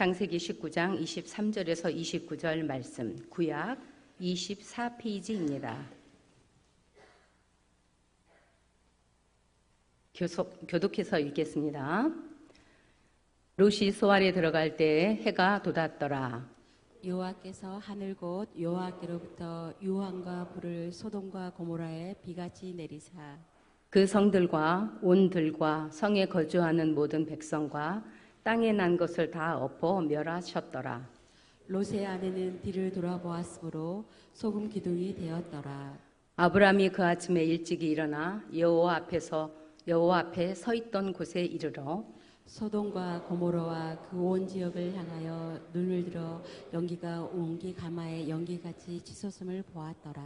창세기 19장 23절에서 29절 말씀, 구약 24페이지입니다. 교독해서 읽겠습니다. 롯이 소알에 들어갈 때 해가 돋았더라. 여호와께서 하늘 곧 여호와께로부터 유황과 불을 소돔과 고모라에 비같이 내리사 그 성들과 온 들과 성에 거주하는 모든 백성과 땅에 난 것을 다 엎어 멸하셨더라. 롯의 아내는 뒤를 돌아보았으므로 소금 기둥이 되었더라. 아브람이 그 아침에 일찍이 일어나 여호와 앞에 서 있던 곳에 이르러 소돔과 고모라와 그 온 지역을 향하여 눈을 들어 연기가 온기 가마에 연기같이 치솟음을 보았더라.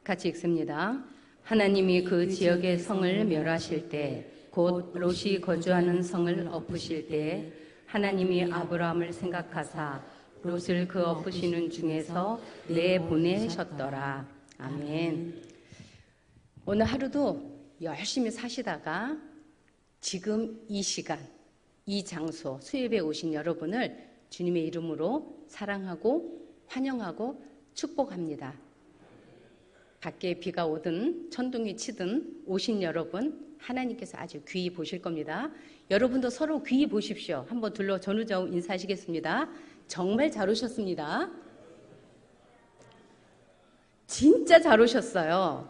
같이 읽습니다. 하나님이 그 지역의 성을 멸하실 때 곧 롯이 거주하는 성을 엎으실 때 하나님이 아브라함을 생각하사 롯을 그 엎으시는 중에서 내보내셨더라. 아멘. 오늘 하루도 열심히 사시다가 지금 이 시간, 이 장소, 수협에 오신 여러분을 주님의 이름으로 사랑하고 환영하고 축복합니다. 밖에 비가 오든 천둥이 치든 오신 여러분 하나님께서 아주 귀히 보실 겁니다. 여러분도 서로 귀히 보십시오. 한번 둘러 전우좌우 인사하시겠습니다. 정말 잘 오셨습니다. 진짜 잘 오셨어요.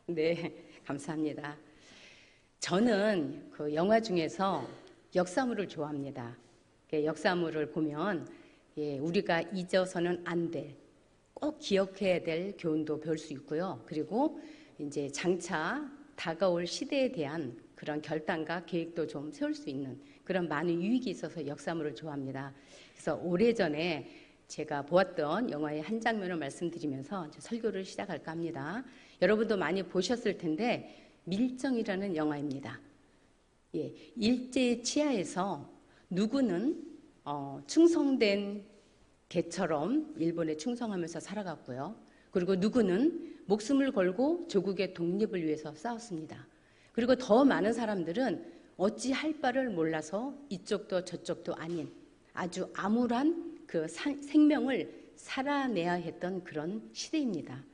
네, 감사합니다. 저는 그 영화 중에서 역사물을 좋아합니다. 역사물을 보면 우리가 잊어서는 안 될, 꼭 기억해야 될 교훈도 배울 수 있고요. 그리고 이제 장차 다가올 시대에 대한 그런 결단과 계획도 좀 세울 수 있는 그런 많은 유익이 있어서 역사물을 좋아합니다. 그래서 오래전에 제가 보았던 영화의 한 장면을 말씀드리면서 이제 설교를 시작할까 합니다. 여러분도 많이 보셨을 텐데 밀정이라는 영화입니다. 일제 치하에서 누구는 충성된 개처럼 일본에 충성하면서 살아갔고요. 그리고 누구는 목숨을 걸고 조국의 독립을 위해서 싸웠습니다. 그리고 더 많은 사람들은 어찌할 바를 몰라서 이쪽도 저쪽도 아닌 아주 암울한 그 생명을 살아내야 했던 그런 시대입니다.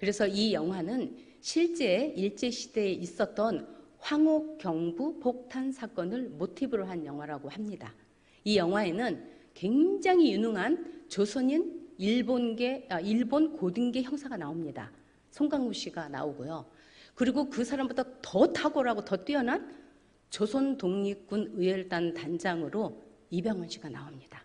그래서 이 영화는 실제 일제시대에 있었던 황옥경부 폭탄 사건을 모티브로 한 영화라고 합니다. 이 영화에는 굉장히 유능한 조선인 일본 고등계 형사가 나옵니다. 송강호 씨가 나오고요. 그리고 그 사람보다 더 탁월하고 더 뛰어난 조선 독립군 의열단 단장으로 이병헌 씨가 나옵니다.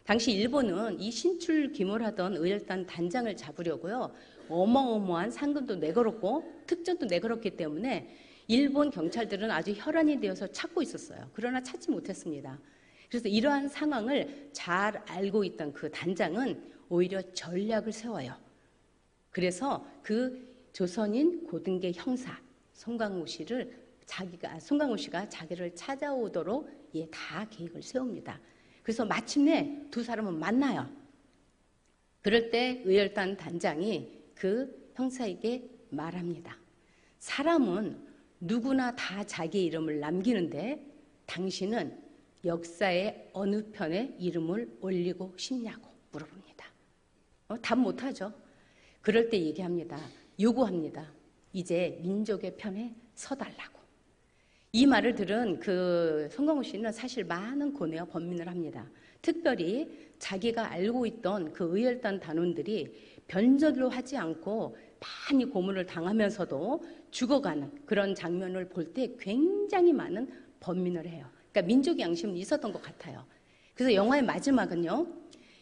당시 일본은 이 신출귀몰하던 의열단 단장을 잡으려고요. 어마어마한 상금도 내걸었고 특전도 내걸었기 때문에 일본 경찰들은 아주 혈안이 되어서 찾고 있었어요. 그러나 찾지 못했습니다. 그래서 이러한 상황을 잘 알고 있던 그 단장은 오히려 전략을 세워요. 그래서 그 조선인 고등계 형사 송강호 씨가 자기를 찾아오도록 다 계획을 세웁니다. 그래서 마침내 두 사람은 만나요. 그럴 때 의열단 단장이 그 형사에게 말합니다. 사람은 누구나 다 자기 이름을 남기는데 당신은 역사의 어느 편에 이름을 올리고 싶냐고 물어봅니다. 답 못하죠. 그럴 때 얘기합니다. 요구합니다. 이제 민족의 편에 서달라고. 이 말을 들은 그 송강호 씨는 사실 많은 고뇌와 번민을 합니다. 특별히 자기가 알고 있던 그 의열단 단원들이 변절로 하지 않고 많이 고문을 당하면서도 죽어가는 그런 장면을 볼 때 굉장히 많은 번민을 해요. 그러니까 민족의 양심은 있었던 것 같아요. 그래서 영화의 마지막은요.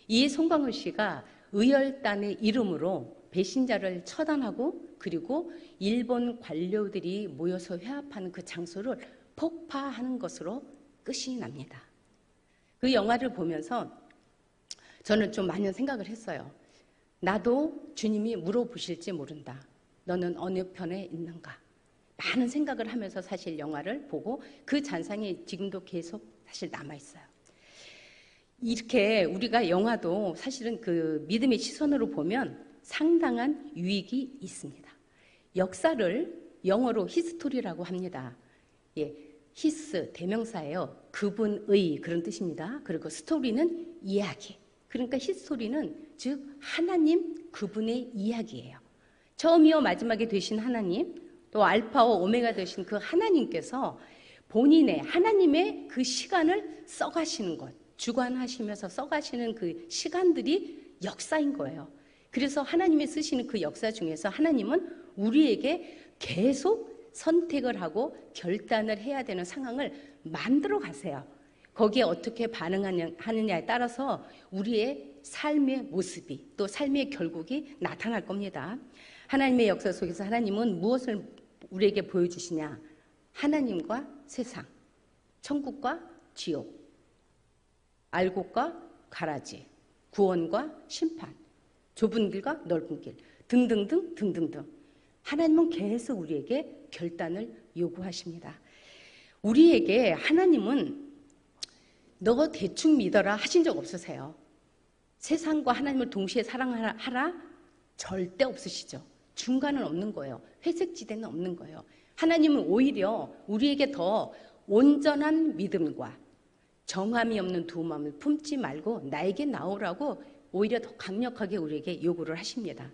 이 송강호 씨가 의열단의 이름으로 배신자를 처단하고 그리고 일본 관료들이 모여서 회합하는 그 장소를 폭파하는 것으로 끝이 납니다. 그 영화를 보면서 저는 좀 많은 생각을 했어요. 나도 주님이 물어보실지 모른다. 너는 어느 편에 있는가? 많은 생각을 하면서 사실 영화를 보고 그 잔상이 지금도 계속 사실 남아있어요. 이렇게 우리가 영화도 사실은 그 믿음의 시선으로 보면 상당한 유익이 있습니다. 역사를 영어로 히스토리라고 합니다. 히스 대명사예요. 그분의 그런 뜻입니다. 그리고 스토리는 이야기. 그러니까 히스토리는 즉 하나님 그분의 이야기예요. 처음이요 마지막에 되신 하나님, 또 알파와 오메가 되신 그 하나님께서 본인의 하나님의 그 시간을 써가시는 것, 주관하시면서 써가시는 그 시간들이 역사인 거예요. 그래서 하나님이 쓰시는 그 역사 중에서 하나님은 우리에게 계속 선택을 하고 결단을 해야 되는 상황을 만들어 가세요. 거기에 어떻게 반응하느냐에 따라서 우리의 삶의 모습이 또 삶의 결국이 나타날 겁니다. 하나님의 역사 속에서 하나님은 무엇을 우리에게 보여주시냐? 하나님과 세상, 천국과 지옥, 알곡과 가라지, 구원과 심판, 좁은 길과 넓은 길 등등등. 하나님은 계속 우리에게 결단을 요구하십니다. 우리에게 하나님은 너 대충 믿어라 하신 적 없으세요. 세상과 하나님을 동시에 사랑하라 절대 없으시죠. 중간은 없는 거예요. 회색지대는 없는 거예요. 하나님은 오히려 우리에게 더 온전한 믿음과 정함이 없는 두 마음을 품지 말고 나에게 나오라고 오히려 더 강력하게 우리에게 요구를 하십니다.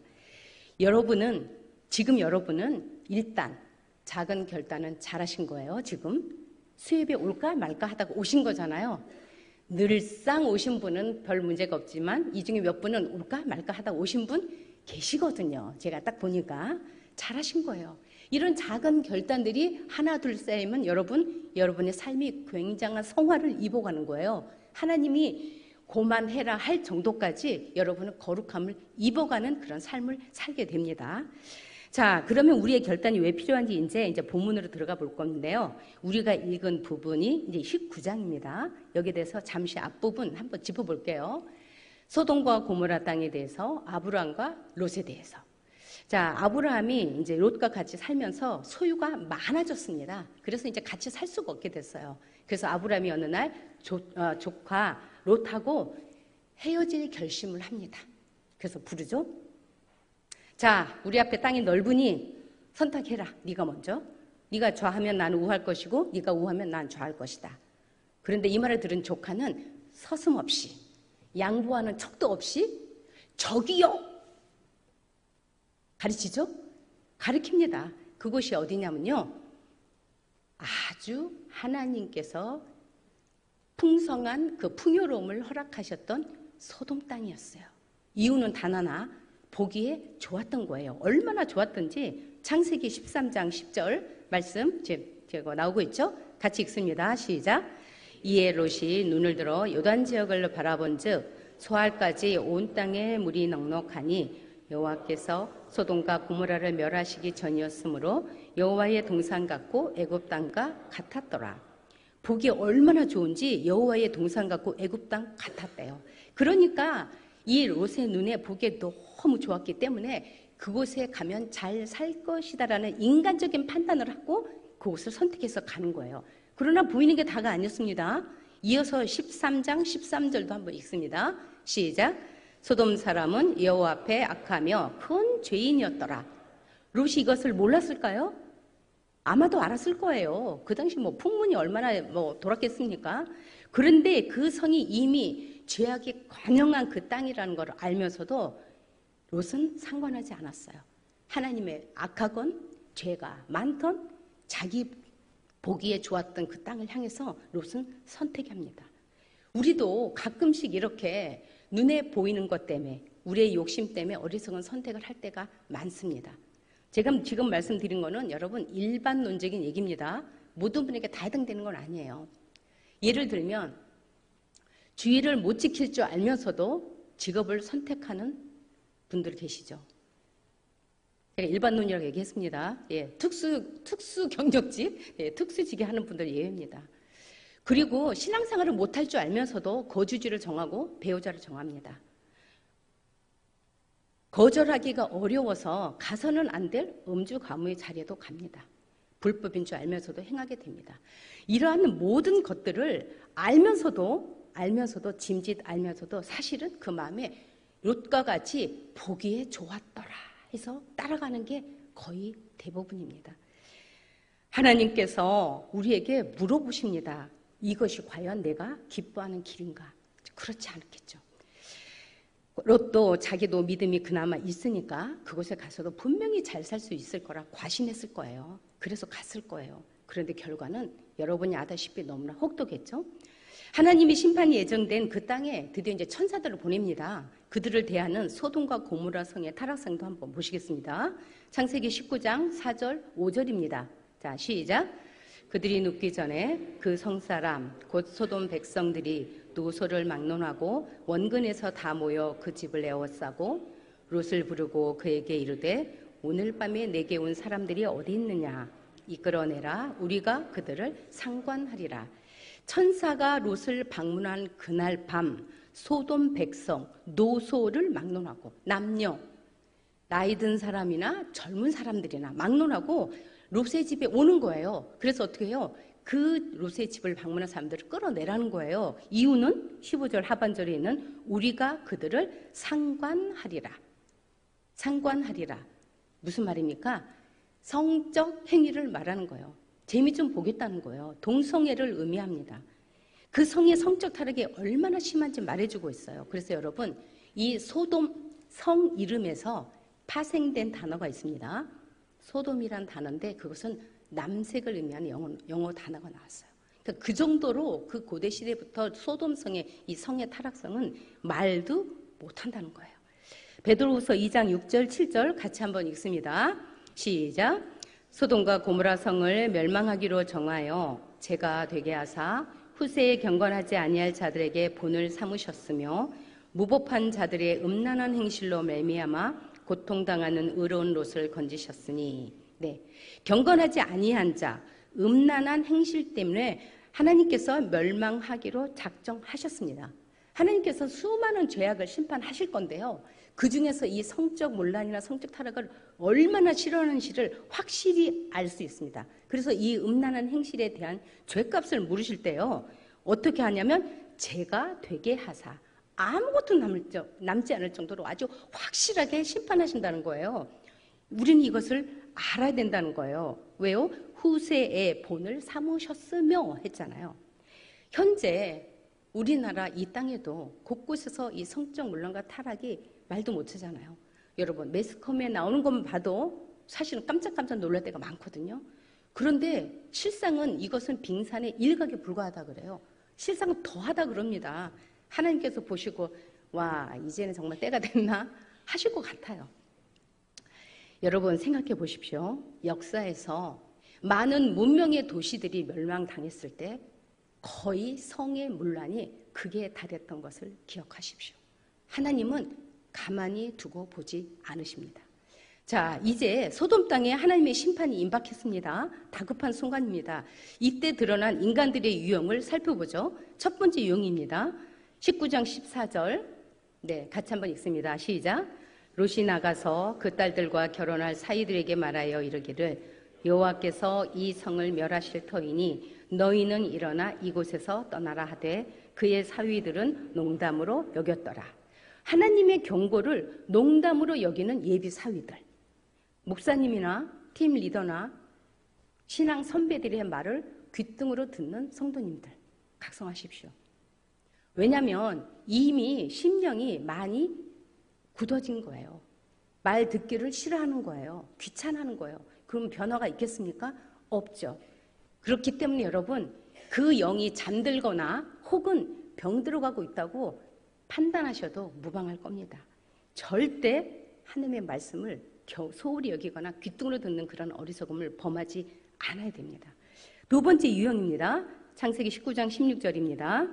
지금 여러분은 일단 작은 결단은 잘하신 거예요. 지금 수협에 올까 말까 하다가 오신 거잖아요. 늘상 오신 분은 별 문제가 없지만 이 중에 몇 분은 올까 말까 하다 오신 분 계시거든요. 제가 딱 보니까 잘하신 거예요. 이런 작은 결단들이 하나 둘 쌓이면 여러분의 삶이 굉장한 성화를 입어가는 거예요. 하나님이 고만해라 할 정도까지 여러분은 거룩함을 입어가는 그런 삶을 살게 됩니다. 자, 그러면 우리의 결단이 왜 필요한지 이제 본문으로 들어가 볼 건데요. 우리가 읽은 부분이 이제 19장입니다. 여기에 대해서 잠시 앞부분 한번 짚어볼게요. 소돔과 고모라 땅에 대해서, 아브라함과 롯에 대해서. 자, 아브라함이 이제 롯과 같이 살면서 소유가 많아졌습니다. 그래서 이제 같이 살 수가 없게 됐어요. 그래서 아브라함이 어느 날 조카 롯하고 헤어질 결심을 합니다. 그래서 부르죠. 자, 우리 앞에 땅이 넓으니 선택해라. 네가 먼저. 네가 좌하면 나는 우할 것이고 네가 우하면 난 좌할 것이다. 그런데 이 말을 들은 조카는 서슴없이 양보하는 척도 없이 저기요. 가르치죠? 가르칩니다. 그곳이 어디냐면요. 아주 하나님께서 풍성한 그 풍요로움을 허락하셨던 소돔 땅이었어요. 이유는 단 하나, 보기에 좋았던 거예요. 얼마나 좋았던지 창세기 13장 10절 말씀 제가 나오고 있죠? 같이 읽습니다. 시작. 이에 롯이 눈을 들어 요단 지역을 바라본즉 소알까지 온 땅에 물이 넉넉하니 여호와께서 소돔과 고모라를 멸하시기 전이었으므로 여호와의 동산 같고 애굽 땅과 같았더라. 보기 얼마나 좋은지 여호와의 동산 같고 애굽 땅 같았대요. 그러니까 이 롯의 눈에 보기에 너무 좋았기 때문에 그곳에 가면 잘 살 것이다라는 인간적인 판단을 하고 그곳을 선택해서 가는 거예요. 그러나 보이는 게 다가 아니었습니다. 이어서 13장 13절도 한번 읽습니다. 시작. 소돔 사람은 여호와 앞에 악하며 큰 죄인이었더라. 롯이 이것을 몰랐을까요? 아마도 알았을 거예요. 그 당시 풍문이 얼마나 돌았겠습니까? 그런데 그 성이 이미 죄악이 관영한 그 땅이라는 걸 알면서도 롯은 상관하지 않았어요. 하나님의 악하건 죄가 많던 자기 보기에 좋았던 그 땅을 향해서 롯은 선택합니다. 우리도 가끔씩 이렇게 눈에 보이는 것 때문에 우리의 욕심 때문에 어리석은 선택을 할 때가 많습니다. 제가 지금 말씀드린 거는 여러분 일반론적인 얘기입니다. 모든 분에게 다 해당되는 건 아니에요. 예를 들면 주의를 못 지킬 줄 알면서도 직업을 선택하는 분들 계시죠. 제가 일반론이라고 얘기했습니다. 특수 경력직, 특수직에 하는 분들 예외입니다. 그리고 신앙생활을 못할 줄 알면서도 거주지를 정하고 배우자를 정합니다. 거절하기가 어려워서 가서는 안 될 음주 가무의 자리에도 갑니다. 불법인 줄 알면서도 행하게 됩니다. 이러한 모든 것들을 알면서도 짐짓 알면서도 사실은 그 마음에 롯과 같이 보기에 좋았더라 해서 따라가는 게 거의 대부분입니다. 하나님께서 우리에게 물어보십니다. 이것이 과연 내가 기뻐하는 길인가? 그렇지 않겠죠. 롯도 자기도 믿음이 그나마 있으니까 그곳에 가서도 분명히 잘 살 수 있을 거라 과신했을 거예요. 그래서 갔을 거예요. 그런데 결과는 여러분이 아다시피 너무나 혹독했죠. 하나님이 심판이 예정된 그 땅에 드디어 이제 천사들을 보냅니다. 그들을 대하는 소돔과 고모라 성의 타락상도 한번 보시겠습니다. 창세기 19장 4절 5절입니다. 자, 시작. 그들이 눕기 전에 그 성사람 곧 소돔 백성들이 노소를 막론하고 원근에서 다 모여 그 집을 에워싸고 롯을 부르고 그에게 이르되 오늘 밤에 내게 온 사람들이 어디 있느냐 이끌어내라 우리가 그들을 상관하리라. 천사가 롯을 방문한 그날 밤 소돔 백성 노소를 막론하고 남녀 나이 든 사람이나 젊은 사람들이나 막론하고 롯의 집에 오는 거예요. 그래서 어떻게 해요? 그 롯의 집을 방문한 사람들을 끌어내라는 거예요. 이유는 15절 하반절에 있는 우리가 그들을 상관하리라. 상관하리라. 무슨 말입니까? 성적 행위를 말하는 거예요. 재미 좀 보겠다는 거예요. 동성애를 의미합니다. 그 성의 성적 타락이 얼마나 심한지 말해주고 있어요. 그래서 여러분 이 소돔 성 이름에서 파생된 단어가 있습니다. 소돔이란 단어인데 그것은 남색을 의미하는 영어 단어가 나왔어요. 그러니까 그 정도로 그 고대 시대부터 소돔성의 이 성의 타락성은 말도 못한다는 거예요. 베드로후서 2장 6절 7절 같이 한번 읽습니다. 시작. 소돔과 고모라 성을 멸망하기로 정하여 제가 되게 하사 후세에 경건하지 아니할 자들에게 본을 삼으셨으며 무법한 자들의 음란한 행실로 말미암아 고통당하는 의로운 롯을 건지셨으니 네, 경건하지 아니한 자, 음란한 행실 때문에 하나님께서 멸망하기로 작정하셨습니다. 하나님께서 수많은 죄악을 심판하실 건데요. 그 중에서 이 성적 논란이나 성적 타락을 얼마나 싫어하는지를 확실히 알 수 있습니다. 그래서 이 음란한 행실에 대한 죄값을 물으실 때요. 어떻게 하냐면 제가 되게 하사 아무것도 남지 않을 정도로 아주 확실하게 심판하신다는 거예요. 우리는 이것을 알아야 된다는 거예요. 왜요? 후세의 본을 삼으셨으며 했잖아요. 현재 우리나라 이 땅에도 곳곳에서 이 성적 논란과 타락이 말도 못하잖아요. 여러분 매스컴에 나오는 것만 봐도 사실은 깜짝깜짝 놀랄 때가 많거든요. 그런데 실상은 이것은 빙산의 일각에 불과하다 그래요. 실상은 더하다 그럽니다. 하나님께서 보시고 와 이제는 정말 때가 됐나 하실 것 같아요. 여러분 생각해 보십시오. 역사에서 많은 문명의 도시들이 멸망당했을 때 거의 성의 문란이 극에 달했던 것을 기억하십시오. 하나님은 가만히 두고 보지 않으십니다. 자, 이제 소돔 땅에 하나님의 심판이 임박했습니다. 다급한 순간입니다. 이때 드러난 인간들의 유형을 살펴보죠. 첫 번째 유형입니다. 19장 14절 네, 같이 한번 읽습니다. 시작. 롯이 나가서 그 딸들과 결혼할 사이들에게 말하여 이르기를 여호와께서 이 성을 멸하실 터이니 너희는 일어나 이곳에서 떠나라 하되 그의 사위들은 농담으로 여겼더라. 하나님의 경고를 농담으로 여기는 예비 사위들, 목사님이나 팀 리더나 신앙 선배들의 말을 귓등으로 듣는 성도님들 각성하십시오. 왜냐하면 이미 심령이 많이 굳어진 거예요. 말 듣기를 싫어하는 거예요. 귀찮아하는 거예요. 그럼 변화가 있겠습니까? 없죠. 그렇기 때문에 여러분 그 영이 잠들거나 혹은 병들어가고 있다고 판단하셔도 무방할 겁니다. 절대 하나님의 말씀을 소홀히 여기거나 귓등으로 듣는 그런 어리석음을 범하지 않아야 됩니다. 두 번째 유형입니다. 창세기 19장 16절입니다.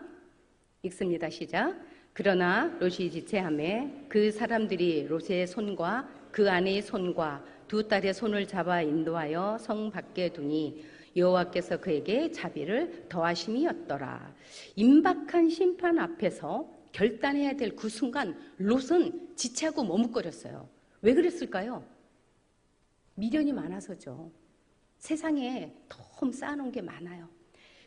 읽습니다. 시작. 그러나 롯이 지체하매 그 사람들이 롯의 손과 그 아내의 손과 두 딸의 손을 잡아 인도하여 성 밖에 두니 여호와께서 그에게 자비를 더하심이었더라. 임박한 심판 앞에서 결단해야 될 그 순간 롯은 지체하고 머뭇거렸어요. 왜 그랬을까요? 미련이 많아서죠. 세상에 너무 쌓아놓은 게 많아요.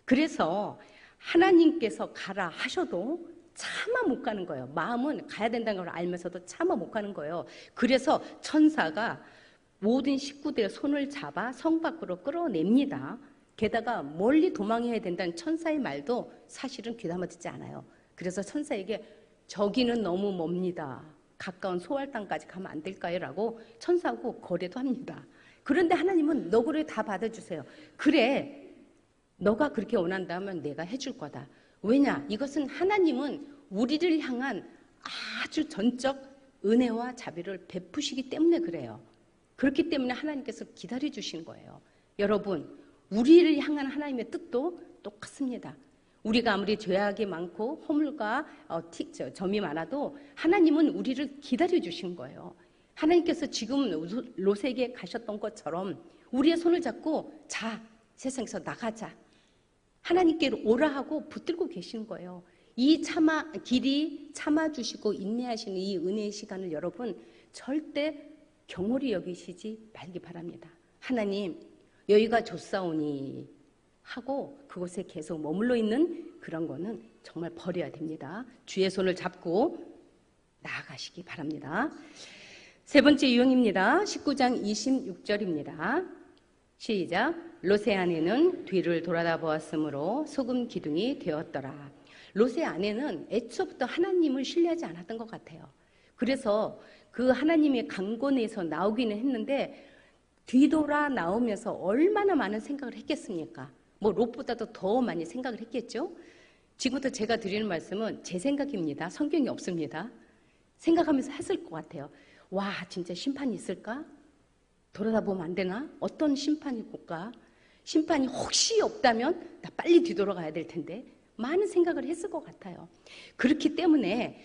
그래서 하나님께서 가라 하셔도 차마 못 가는 거예요. 마음은 가야 된다는 걸 알면서도 차마 못 가는 거예요. 그래서 천사가 모든 식구들의 손을 잡아 성 밖으로 끌어냅니다. 게다가 멀리 도망해야 된다는 천사의 말도 사실은 귀담아 듣지 않아요. 그래서 천사에게 저기는 너무 멉니다. 가까운 소알 땅까지 가면 안 될까요? 라고 천사하고 거래도 합니다. 그런데 하나님은 너 그래 다 받아주세요. 그래, 너가 그렇게 원한다면 내가 해줄 거다. 왜냐? 이것은 하나님은 우리를 향한 아주 전적 은혜와 자비를 베푸시기 때문에 그래요. 그렇기 때문에 하나님께서 기다려주신 거예요. 여러분, 우리를 향한 하나님의 뜻도 똑같습니다. 우리가 아무리 죄악이 많고 허물과 점이 많아도 하나님은 우리를 기다려주신 거예요. 하나님께서 지금 롯에게 가셨던 것처럼 우리의 손을 잡고 자, 세상에서 나가자. 하나님께로 오라 하고 붙들고 계신 거예요. 이 길이 참아주시고 인내하시는 이 은혜의 시간을 여러분 절대 경홀히 여기시지 말기 바랍니다. 하나님, 여기가 좋사오니 하고 그곳에 계속 머물러 있는 그런 거는 정말 버려야 됩니다. 주의 손을 잡고 나아가시기 바랍니다. 세 번째 유형입니다. 19장 26절입니다. 시작. 롯의 아내는 뒤를 돌아다 보았으므로 소금 기둥이 되었더라. 롯의 아내는 애초부터 하나님을 신뢰하지 않았던 것 같아요. 그래서 그 하나님의 강권에서 나오기는 했는데 뒤돌아 나오면서 얼마나 많은 생각을 했겠습니까? 뭐 롯보다도 더 많이 생각을 했겠죠? 지금부터 제가 드리는 말씀은 제 생각입니다. 성경이 없습니다. 생각하면서 했을 것 같아요. 와, 진짜 심판이 있을까? 돌아다보면 안 되나? 어떤 심판이 올까? 심판이 혹시 없다면 나 빨리 뒤돌아가야 될 텐데 많은 생각을 했을 것 같아요. 그렇기 때문에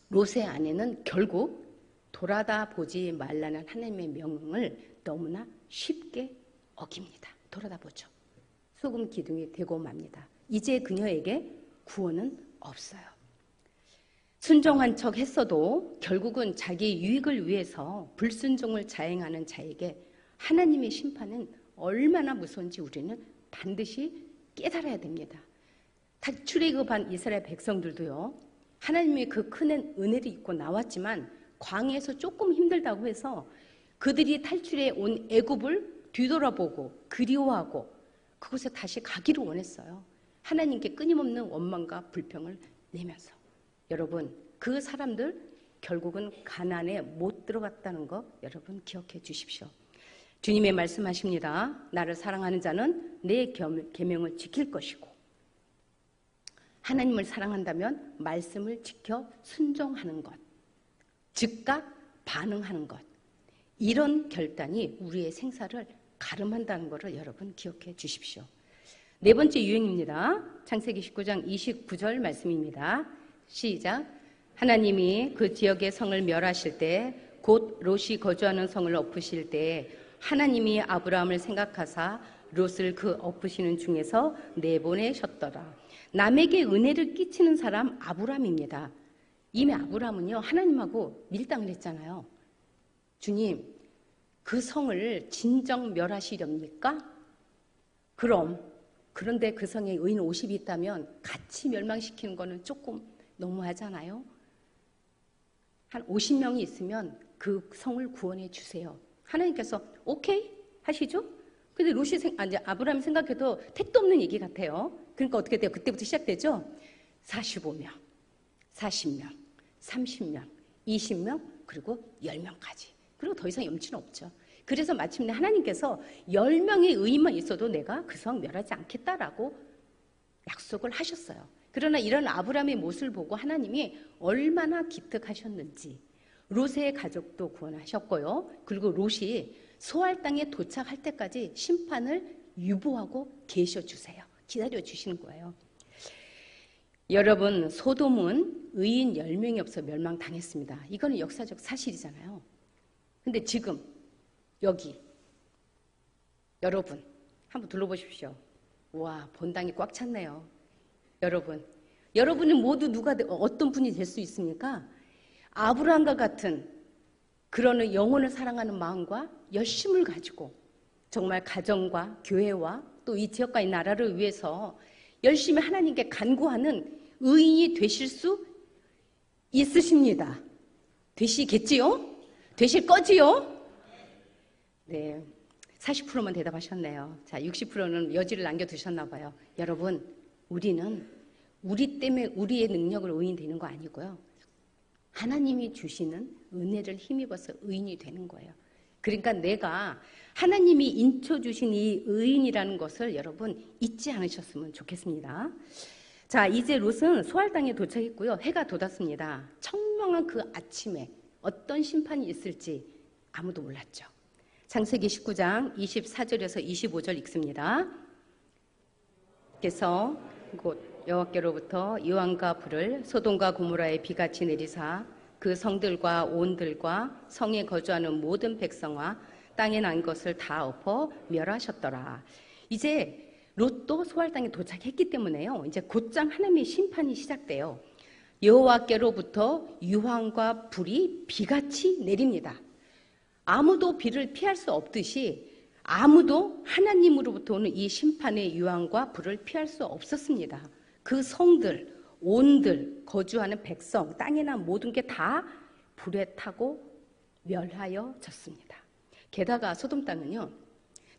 롯의 아내는 결국 돌아다 보지 말라는 하나님의 명령을 너무나 쉽게 어깁니다. 돌아다 보죠. 소금 기둥이 되고 맙니다. 이제 그녀에게 구원은 없어요. 순종한 척 했어도 결국은 자기 유익을 위해서 불순종을 자행하는 자에게 하나님의 심판은 얼마나 무서운지 우리는 반드시 깨달아야 됩니다. 출애굽한 이스라엘 백성들도요, 하나님의 그 큰 은혜를 입고 나왔지만 광야에서 조금 힘들다고 해서 그들이 탈출해 온 애굽을 뒤돌아보고 그리워하고 그곳에 다시 가기를 원했어요. 하나님께 끊임없는 원망과 불평을 내면서. 여러분, 그 사람들 결국은 가나안에 못 들어갔다는 거 여러분 기억해 주십시오. 주님의 말씀하십니다. 나를 사랑하는 자는 내 계명을 지킬 것이고, 하나님을 사랑한다면 말씀을 지켜 순종하는 것, 즉각 반응하는 것, 이런 결단이 우리의 생사를 가름한다는 것을 여러분 기억해 주십시오. 네 번째 유형입니다. 창세기 19장 29절 말씀입니다. 시작. 하나님이 그 지역의 성을 멸하실 때, 곧 롯이 거주하는 성을 엎으실 때 하나님이 아브라함을 생각하사 롯을 그 엎으시는 중에서 내보내셨더라. 남에게 은혜를 끼치는 사람 아브라함입니다. 이미 아브라함은요, 하나님하고 밀당을 했잖아요. 주님, 그 성을 진정 멸하시렵니까? 그런데 그 성에 의인 50이 있다면 같이 멸망시키는 거는 조금 너무하잖아요. 한 50명이 있으면 그 성을 구원해 주세요. 하나님께서 오케이 하시죠? 근데 아브라함이 생각해도 택도 없는 얘기 같아요. 그러니까 어떻게 돼요? 그때부터 시작되죠? 45명, 40명, 30명, 20명, 그리고 10명까지. 그리고 더 이상 염치는 없죠. 그래서 마침내 하나님께서 10명의 의인만 있어도 내가 그 성 멸하지 않겠다라고 약속을 하셨어요. 그러나 이런 아브라함의 모습을 보고 하나님이 얼마나 기특하셨는지 롯의 가족도 구원하셨고요. 그리고 롯이 소알 땅에 도착할 때까지 심판을 유보하고 계셔주세요. 기다려주시는 거예요. 여러분, 소돔은 의인 10명이 없어 멸망당했습니다. 이거는 역사적 사실이잖아요. 근데 지금 여기 여러분 한번 둘러보십시오. 와, 본당이 꽉 찼네요. 여러분은 모두 어떤 분이 될 수 있습니까? 아브라함과 같은 그런 영혼을 사랑하는 마음과 열심을 가지고 정말 가정과 교회와 또 이 지역과 이 나라를 위해서 열심히 하나님께 간구하는 의인이 되실 수 있으십니다. 되시겠지요? 되실 거지요? 네, 40%만 대답하셨네요. 자, 60%는 여지를 남겨두셨나 봐요. 여러분, 우리는 우리 때문에 우리의 능력을 의인 되는 거 아니고요. 하나님이 주시는 은혜를 힘입어서 의인이 되는 거예요. 그러니까 내가 하나님이 인쳐 주신 이 의인이라는 것을 여러분 잊지 않으셨으면 좋겠습니다. 자, 이제 롯은 소알 땅에 도착했고요. 해가 돋았습니다. 청명한 그 아침에 어떤 심판이 있을지 아무도 몰랐죠. 창세기 19장 24절에서 25절 읽습니다. 그래서 곧 여호와께로부터 이왕과 불을 소돔과 고모라에 비같이 내리사 그 성들과 온들과 성에 거주하는 모든 백성과 땅에 난 것을 다 엎어 멸하셨더라. 이제 롯도 소알 땅에 도착했기 때문에요. 이제 곧장 하나님의 심판이 시작돼요. 여호와께로부터 유황과 불이 비같이 내립니다. 아무도 비를 피할 수 없듯이 아무도 하나님으로부터 오는 이 심판의 유황과 불을 피할 수 없었습니다. 그 성들, 온들, 거주하는 백성, 땅에 난 모든 게 다 불에 타고 멸하여졌습니다. 게다가 소돔 땅은요,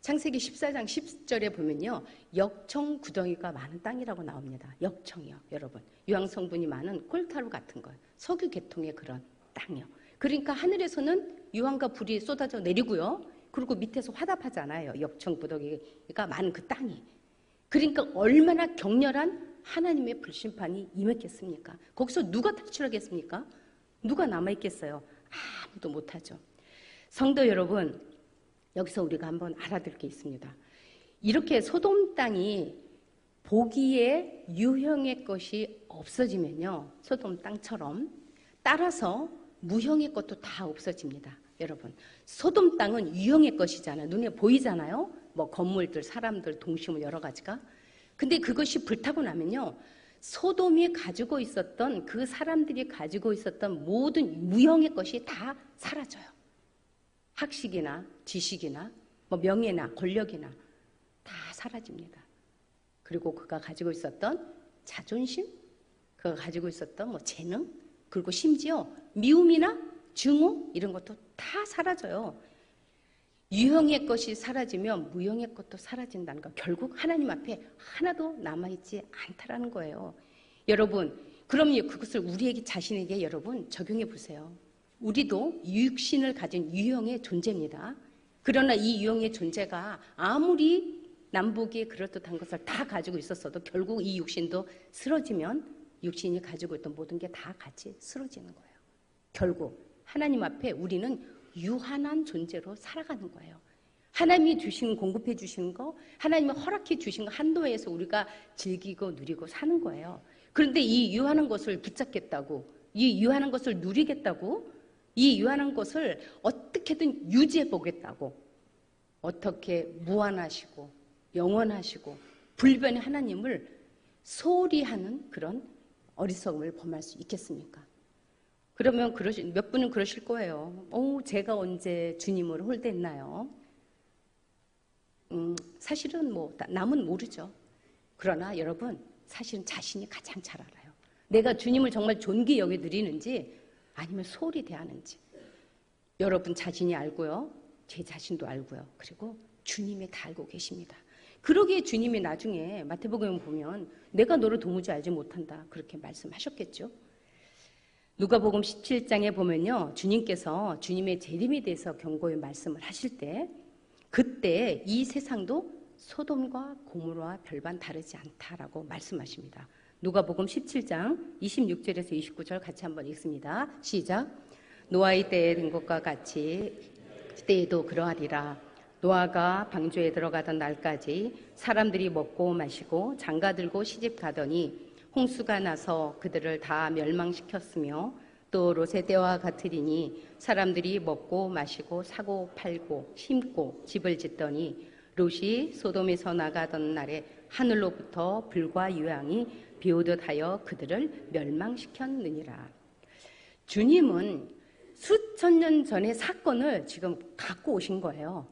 창세기 14장 10절에 보면요, 역청 구덩이가 많은 땅이라고 나옵니다. 역청이요, 여러분. 유황 성분이 많은 콜타루 같은 거예요. 석유 계통의 그런 땅이요. 그러니까 하늘에서는 유황과 불이 쏟아져 내리고요. 그리고 밑에서 화답하잖아요. 역청 구덩이가 많은 그 땅이. 그러니까 얼마나 격렬한 하나님의 불심판이 임했겠습니까? 거기서 누가 탈출하겠습니까? 누가 남아있겠어요? 아무도 못하죠. 성도 여러분, 여기서 우리가 한번 알아둘 게 있습니다. 이렇게 소돔 땅이 보기에 유형의 것이 없어지면요, 소돔 땅처럼 따라서 무형의 것도 다 없어집니다. 여러분, 소돔 땅은 유형의 것이잖아요. 눈에 보이잖아요. 뭐 건물들, 사람들, 동식물 여러 가지가. 근데 그것이 불타고 나면요, 소돔이 가지고 있었던, 그 사람들이 가지고 있었던 모든 무형의 것이 다 사라져요. 학식이나 지식이나 뭐 명예나 권력이나 다 사라집니다. 그리고 그가 가지고 있었던 자존심, 그가 가지고 있었던 뭐 재능, 그리고 심지어 미움이나 증오 이런 것도 다 사라져요. 유형의 것이 사라지면 무형의 것도 사라진다는 거. 결국 하나님 앞에 하나도 남아있지 않다라는 거예요. 여러분, 그럼요, 그것을 우리에게 자신에게 여러분 적용해 보세요. 우리도 육신을 가진 유형의 존재입니다. 그러나 이 유형의 존재가 아무리 남북이 그럴듯한 것을 다 가지고 있었어도 결국 이 육신도 쓰러지면 육신이 가지고 있던 모든 게 다 같이 쓰러지는 거예요. 결국 하나님 앞에 우리는 유한한 존재로 살아가는 거예요. 하나님이 주신, 공급해 주신 거, 하나님이 허락해 주신 거 한도에서 우리가 즐기고 누리고 사는 거예요. 그런데 이 유한한 것을 붙잡겠다고, 이 유한한 것을 누리겠다고, 이 유한한 것을 어떻게든 유지해 보겠다고, 어떻게 무한하시고 영원하시고 불변의 하나님을 소홀히 하는 그런 어리석음을 범할 수 있겠습니까? 그러면 몇 분은 그러실 거예요. 제가 언제 주님을 홀대했나요? 사실은 뭐 남은 모르죠. 그러나 여러분, 사실은 자신이 가장 잘 알아요. 내가 주님을 정말 존귀 여겨 드리는지 아니면 소홀히 대하는지. 여러분 자신이 알고요. 제 자신도 알고요. 그리고 주님이 다 알고 계십니다. 그러기에 주님이 나중에 마태복음 보면 내가 너를 도무지 알지 못한다. 그렇게 말씀하셨겠죠. 누가복음 17장에 보면요, 주님께서 주님의 재림에 대해서 경고의 말씀을 하실 때 그때 이 세상도 소돔과 고모라와 별반 다르지 않다라고 말씀하십니다. 누가복음 17장 26절에서 29절 같이 한번 읽습니다. 시작. 노아의 때에 된 것과 같이 때에도 그러하리라. 노아가 방주에 들어가던 날까지 사람들이 먹고 마시고 장가들고 시집가더니 홍수가 나서 그들을 다 멸망시켰으며 또 롯의 때와 같으리니 사람들이 먹고 마시고 사고 팔고 심고 집을 짓더니 롯이 소돔에서 나가던 날에 하늘로부터 불과 유황이 비오듯 하여 그들을 멸망시켰느니라. 주님은 수천 년 전의 사건을 지금 갖고 오신 거예요.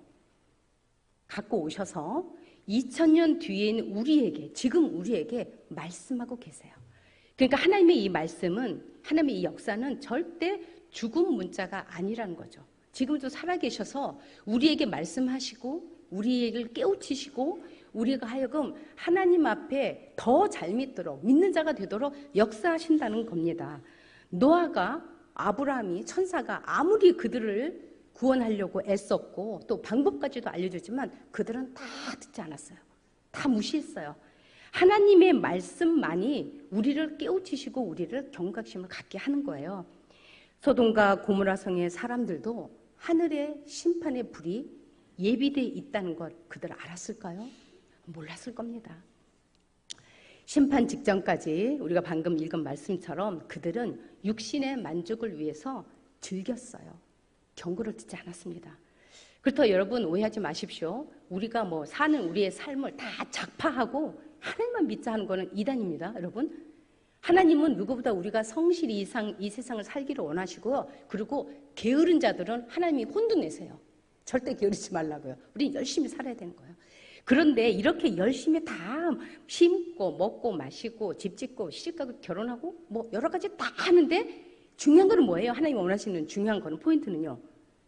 갖고 오셔서 2000년 뒤에 있는 우리에게, 지금 우리에게 말씀하고 계세요. 그러니까 하나님의 이 말씀은, 하나님의 이 역사는 절대 죽음 문자가 아니라는 거죠. 지금도 살아계셔서 우리에게 말씀하시고 우리를 깨우치시고 우리가 하여금 하나님 앞에 더 잘 믿는 자가 되도록 역사하신다는 겁니다. 노아가 아브라함이 천사가 아무리 그들을 구원하려고 애썼고 또 방법까지도 알려줬지만 그들은 다 듣지 않았어요. 다 무시했어요. 하나님의 말씀만이 우리를 깨우치시고 우리를 경각심을 갖게 하는 거예요. 소돔과 고모라 성의 사람들도 하늘의 심판의 불이 예비되어 있다는 걸 그들 알았을까요? 몰랐을 겁니다. 심판 직전까지 우리가 방금 읽은 말씀처럼 그들은 육신의 만족을 위해서 즐겼어요. 경고를 듣지 않았습니다. 그렇다고 여러분 오해하지 마십시오. 우리가 사는 우리의 삶을 다 작파하고 하나님만 믿자 하는 거는 이단입니다. 여러분, 하나님은 누구보다 우리가 성실히 이 세상을 살기를 원하시고요. 그리고 게으른 자들은 하나님이 혼돈내세요. 절대 게으르지 말라고요. 우리는 열심히 살아야 되는 거예요. 그런데 이렇게 열심히 다 심고 먹고 마시고 집 짓고 시집가고 결혼하고 여러 가지 다 하는데 중요한 거는 뭐예요? 하나님 원하시는 중요한 거는 포인트는요.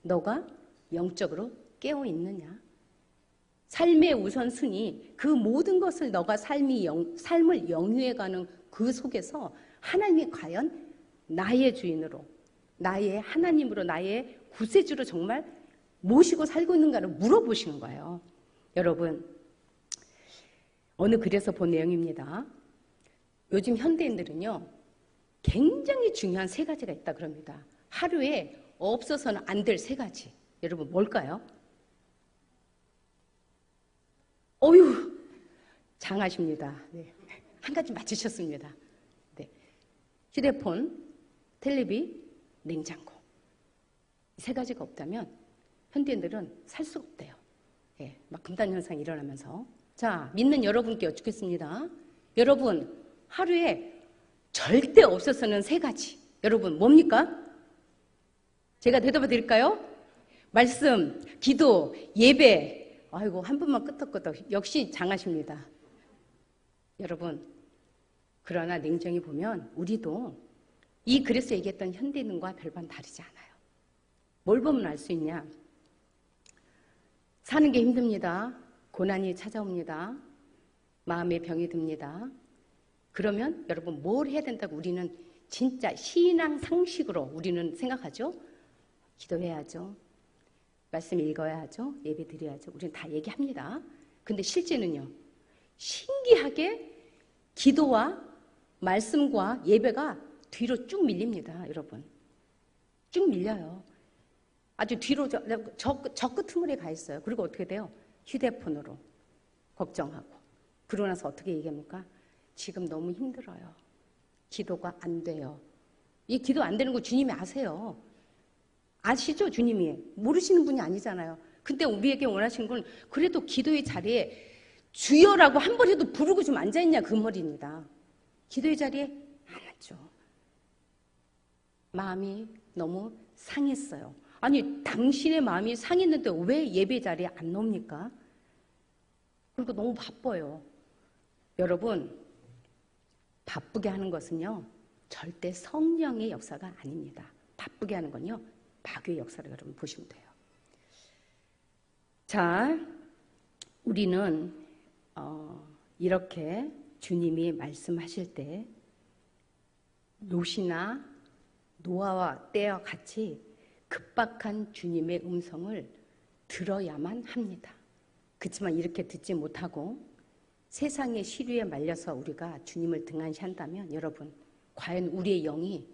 너가 영적으로 깨어 있느냐? 삶의 우선순위, 그 모든 것을 너가 삶을 영위해가는 그 속에서 하나님이 과연 나의 주인으로, 나의 하나님으로, 나의 구세주로 정말 모시고 살고 있는가를 물어보시는 거예요. 여러분, 어느 글에서 본 내용입니다. 요즘 현대인들은요, 굉장히 중요한 세 가지가 있다 그럽니다. 하루에 없어서는 안 될 세 가지. 여러분, 뭘까요? 어휴, 장하십니다. 네. 한 가지 맞추셨습니다. 네. 휴대폰, 텔레비, 냉장고. 이 세 가지가 없다면 현대인들은 살 수가 없대요. 예, 막 금단 현상이 일어나면서. 자, 믿는 여러분께 여쭙겠습니다. 여러분, 하루에 절대 없어서는 세 가지. 여러분, 뭡니까? 제가 대답해 드릴까요? 말씀, 기도, 예배. 아이고, 한 분만 끄덕끄덕. 역시 장하십니다. 여러분, 그러나 냉정히 보면 우리도 이 글에서 얘기했던 현대인과 별반 다르지 않아요. 뭘 보면 알 수 있냐? 사는 게 힘듭니다. 고난이 찾아옵니다. 마음의 병이 듭니다. 그러면 여러분 뭘 해야 된다고 우리는 진짜 신앙 상식으로 우리는 생각하죠? 기도해야죠. 말씀 읽어야 하죠. 예배 드려야죠. 우리는 다 얘기합니다. 근데 실제는요. 신기하게 기도와 말씀과 예배가 뒤로 쭉 밀립니다. 여러분. 쭉 밀려요. 아주 뒤로 저 끝머리에 가 있어요. 그리고 어떻게 돼요? 휴대폰으로 걱정하고. 그러고 나서 어떻게 얘기합니까? 지금 너무 힘들어요. 기도가 안 돼요. 이 기도 안 되는 거 주님이 아세요. 아시죠? 주님이. 모르시는 분이 아니잖아요. 근데 우리에게 원하시는 건 그래도 기도의 자리에 주여라고 한 번 해도 부르고 좀 앉아있냐 그 말입니다. 기도의 자리에 안 앉죠. 마음이 너무 상했어요. 아니 당신의 마음이 상했는데 왜 예배 자리에 안 나옵니까? 그리고 너무 바빠요. 여러분 바쁘게 하는 것은요 절대 성령의 역사가 아닙니다. 바쁘게 하는 건요 마귀의 역사를 여러분 보시면 돼요. 자, 우리는 이렇게 주님이 말씀하실 때 롯이나 노아와 때와 같이 급박한 주님의 음성을 들어야만 합니다. 그렇지만 이렇게 듣지 못하고 세상의 시류에 말려서 우리가 주님을 등한시한다면 여러분 과연 우리의 영이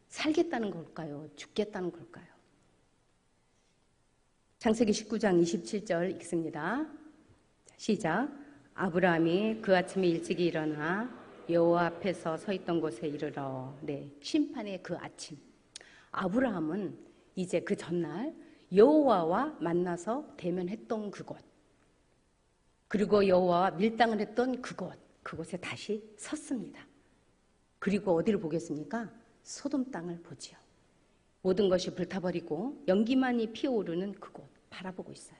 살겠다는 걸까요? 죽겠다는 걸까요? 창세기 19장 27절 읽습니다. 시작. 아브라함이 그 아침에 일찍이 일어나 여호와 앞에서 서 있던 곳에 이르러 심판의 그 아침. 아브라함은 이제 그 전날 여호와와 만나서 대면했던 그곳, 그리고 여호와와 밀당을 했던 그곳에 다시 섰습니다. 그리고 어디를 보겠습니까? 소돔 땅을 보지요. 모든 것이 불타버리고 연기만이 피어오르는 그곳 바라보고 있어요.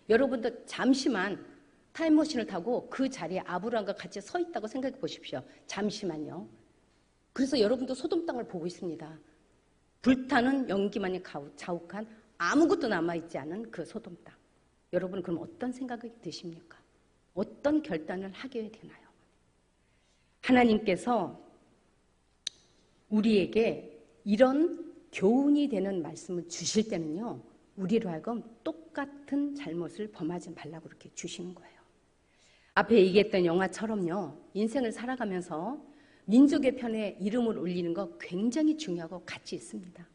여러분도 잠시만 타임머신을 타고 그 자리에 아브라함과 같이 서 있다고 생각해 보십시오. 잠시만요. 그래서 여러분도 소돔 땅을 보고 있습니다. 불타는 연기만이 자욱한 아무것도 남아있지 않은 그 소돔 땅. 여러분 그럼 어떤 생각이 드십니까? 어떤 결단을 하게 되나요? 하나님께서 우리에게 이런 교훈이 되는 말씀을 주실 때는요, 우리로 하여금 똑같은 잘못을 범하지 말라고 그렇게 주시는 거예요. 앞에 얘기했던 영화처럼요, 인생을 살아가면서 민족의 편에 이름을 올리는 거 굉장히 중요하고 가치 있습니다.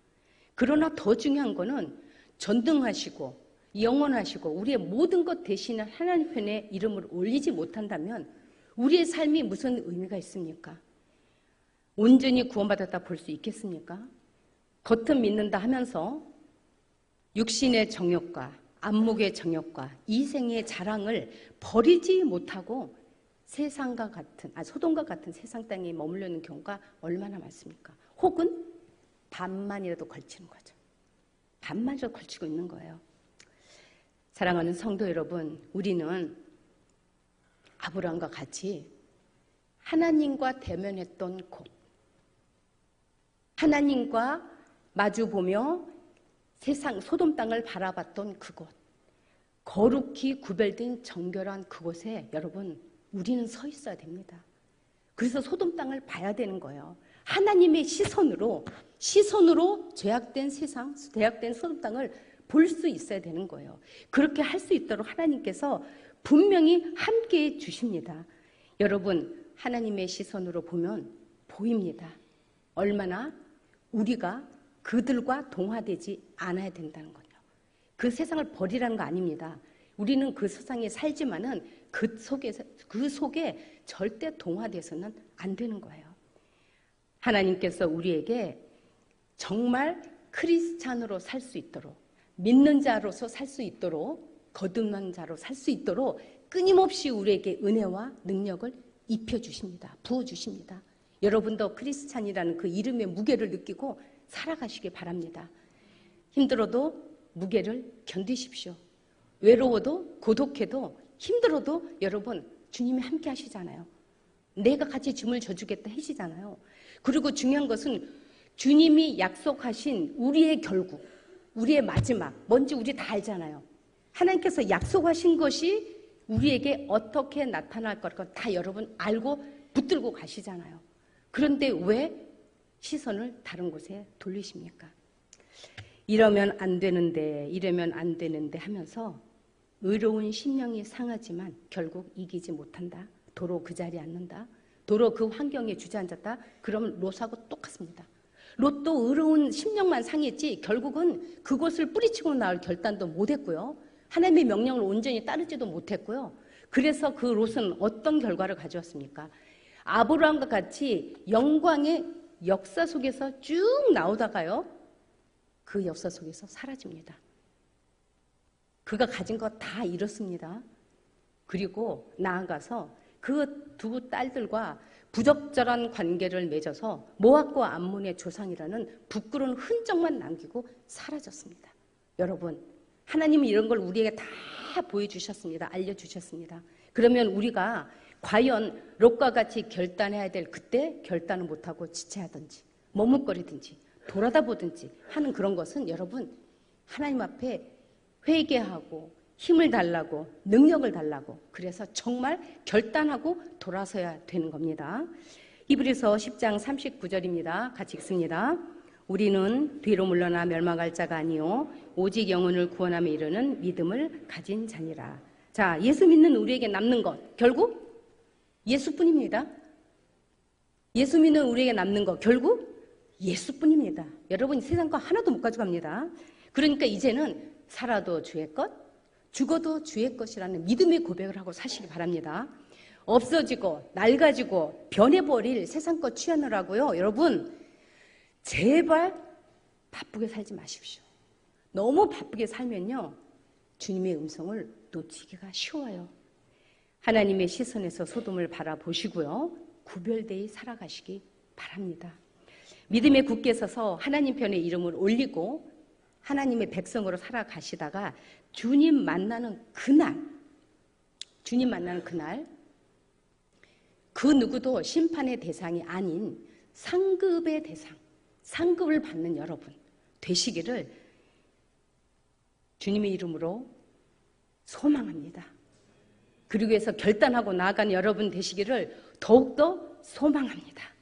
그러나 더 중요한 거는 전등하시고 영원하시고 우리의 모든 것 대신에 하나님 편에 이름을 올리지 못한다면 우리의 삶이 무슨 의미가 있습니까? 온전히 구원받았다 볼 수 있겠습니까? 겉은 믿는다 하면서 육신의 정욕과 안목의 정욕과 이생의 자랑을 버리지 못하고 세상과 같은, 소돔과 같은 세상 땅에 머물러 있는 경우가 얼마나 많습니까? 혹은 반만이라도 걸치는 거죠. 반만이라도 걸치고 있는 거예요. 사랑하는 성도 여러분, 우리는 아브라함과 같이 하나님과 대면했던 곳, 하나님과 마주보며 세상 소돔 땅을 바라봤던 그곳, 거룩히 구별된 정결한 그곳에 여러분 우리는 서 있어야 됩니다. 그래서 소돔 땅을 봐야 되는 거예요. 하나님의 시선으로 죄악된 세상, 죄악된 소돔 땅을 볼 수 있어야 되는 거예요. 그렇게 할 수 있도록 하나님께서 분명히 함께해 주십니다. 여러분, 하나님의 시선으로 보면 보입니다. 얼마나 우리가 그들과 동화되지 않아야 된다는 거죠. 그 세상을 버리라는 거 아닙니다. 우리는 그 세상에 살지만은 그 속에 절대 동화돼서는 안 되는 거예요. 하나님께서 우리에게 정말 크리스찬으로 살 수 있도록, 믿는 자로서 살 수 있도록, 거듭난 자로 살 수 있도록 끊임없이 우리에게 은혜와 능력을 입혀주십니다. 부어주십니다. 여러분도 크리스찬이라는 그 이름의 무게를 느끼고 살아가시기 바랍니다. 힘들어도 무게를 견디십시오. 외로워도 고독해도 힘들어도 여러분 주님이 함께 하시잖아요. 내가 같이 줌을 져주겠다 하시잖아요. 그리고 중요한 것은 주님이 약속하신 우리의 결국, 우리의 마지막, 뭔지 우리 다 알잖아요. 하나님께서 약속하신 것이 우리에게 어떻게 나타날 거라고 다 여러분 알고 붙들고 가시잖아요. 그런데 왜 시선을 다른 곳에 돌리십니까? 이러면 안 되는데 하면서 의로운 심령이 상하지만 결국 이기지 못한다. 도로 그 자리에 앉는다. 도로 그 환경에 주저앉았다. 그러면 롯하고 똑같습니다. 롯도 의로운 심령만 상했지 결국은 그것을 뿌리치고 나올 결단도 못했고요. 하나님의 명령을 온전히 따르지도 못했고요. 그래서 그 롯은 어떤 결과를 가져왔습니까? 아브라함과 같이 영광의 역사 속에서 쭉 나오다가요. 그 역사 속에서 사라집니다. 그가 가진 거 다 잃었습니다. 그리고 나아가서 그 두 딸들과 부적절한 관계를 맺어서 모압과 암몬의 조상이라는 부끄러운 흔적만 남기고 사라졌습니다. 여러분, 하나님은 이런 걸 우리에게 다 보여주셨습니다. 알려주셨습니다. 그러면 우리가 과연 롯과 같이 결단해야 될 그때 결단을 못하고 지체하든지 머뭇거리든지 돌아다보든지 하는 그런 것은 여러분 하나님 앞에 회개하고 힘을 달라고 능력을 달라고 그래서 정말 결단하고 돌아서야 되는 겁니다. 히브리서 10장 39절입니다. 같이 읽습니다. 우리는 뒤로 물러나 멸망할 자가 아니요 오직 영혼을 구원함에 이르는 믿음을 가진 자니라. 자, 예수 믿는 우리에게 남는 것 결국 예수뿐입니다. 예수 믿는 우리에게 남는 것 결국 예수뿐입니다. 여러분 세상 거 하나도 못 가져갑니다. 그러니까 이제는 살아도 주의 것, 죽어도 주의 것이라는 믿음의 고백을 하고 사시기 바랍니다. 없어지고 낡아지고 변해버릴 세상 것 취하느라고요. 여러분 제발 바쁘게 살지 마십시오. 너무 바쁘게 살면요. 주님의 음성을 놓치기가 쉬워요. 하나님의 시선에서 소돔을 바라보시고요. 구별되이 살아가시기 바랍니다. 믿음에 굳게 서서 하나님 편에 이름을 올리고 하나님의 백성으로 살아가시다가 주님 만나는 그날 그 누구도 심판의 대상이 아닌 상급의 대상, 상급을 받는 여러분 되시기를 주님의 이름으로 소망합니다. 그리고 해서 결단하고 나아간 여러분 되시기를 더욱더 소망합니다.